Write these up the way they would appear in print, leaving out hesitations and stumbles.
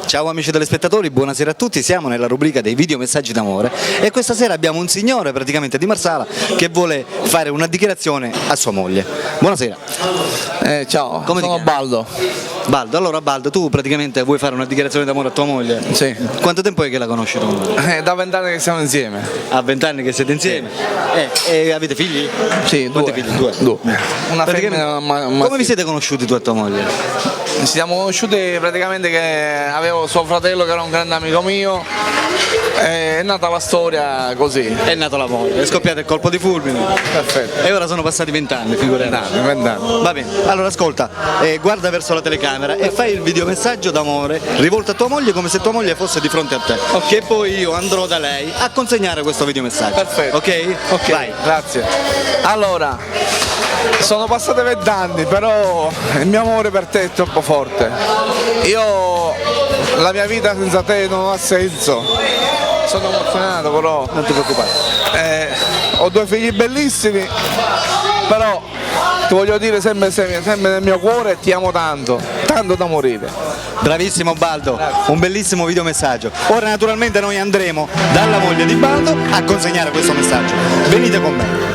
Ciao amici telespettatori, buonasera a tutti, siamo nella rubrica dei video messaggi d'amore e questa sera abbiamo un signore praticamente di Marsala che vuole fare una dichiarazione a sua moglie. Buonasera. Ciao, Come ti sono chiami? Baldo. Baldo, allora Baldo, tu praticamente vuoi fare una dichiarazione d'amore a tua moglie? Sì. Quanto tempo è che la conosci tua moglie? Da 20 anni che siamo insieme. A 20 anni che siete insieme? E avete figli? Sì, Quanti due. figli? Due. Una Praticamente- femmina Come vi siete conosciuti tu e tua moglie? Ci siamo conosciuti praticamente che avevo suo fratello che era un grande amico mio. È nata la storia così. È nato l'amore, è scoppiato il colpo di fulmine. Perfetto. E ora sono passati 20 anni, figurati. 20 anni. Va bene, allora ascolta, guarda verso la telecamera e fai il videomessaggio d'amore rivolto a tua moglie come se tua moglie fosse di fronte a te. Che poi io andrò da lei a consegnare questo videomessaggio. Perfetto. Ok? Ok, Vai. grazie. Allora, sono passati 20 anni, però il mio amore per te è troppo forte. La mia vita senza te non ha senso. Sono emozionato però. Non ti preoccupare. Ho due figli bellissimi, però ti voglio dire sempre nel mio cuore e ti amo tanto, tanto da morire. Bravissimo Baldo, un bellissimo videomessaggio. Ora naturalmente noi andremo dalla moglie di Baldo a consegnare questo messaggio. Venite con me.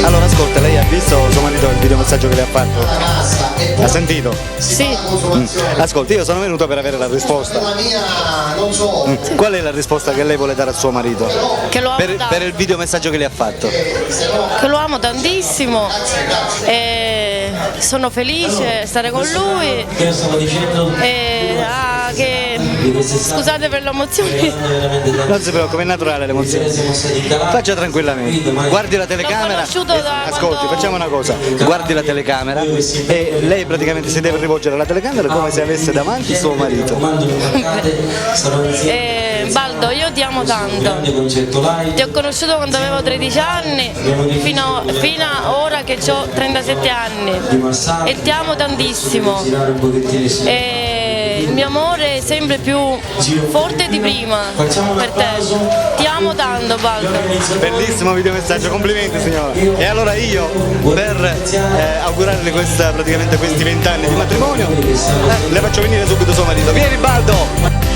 Allora ascolta, lei ha visto suo marito il videomessaggio che le ha fatto? Ha sentito? Sì, Ascolti, io sono venuto per avere la risposta. Qual è la risposta che lei vuole dare a suo marito? che lo amo, Per il videomessaggio che le ha fatto? che lo amo tantissimo e sono felice di stare con lui e scusate per l'emozione. Non si preoccupi, è naturale l'emozione. Faccia tranquillamente. Guardi la telecamera. conosciuto da Ascolti, quando- facciamo una cosa. Guardi la telecamera e lei praticamente si deve rivolgere alla telecamera come se avesse davanti suo marito. Baldo, io ti amo tanto, ti ho conosciuto quando avevo 13 anni fino a ora che ho 37 anni e ti amo tantissimo e il mio amore è sempre più forte di prima per te, ti amo tanto Baldo. Bellissimo videomessaggio, complimenti signora. E allora io, per augurarle praticamente questi 20 anni di matrimonio, le faccio venire subito suo marito. Vieni Baldo!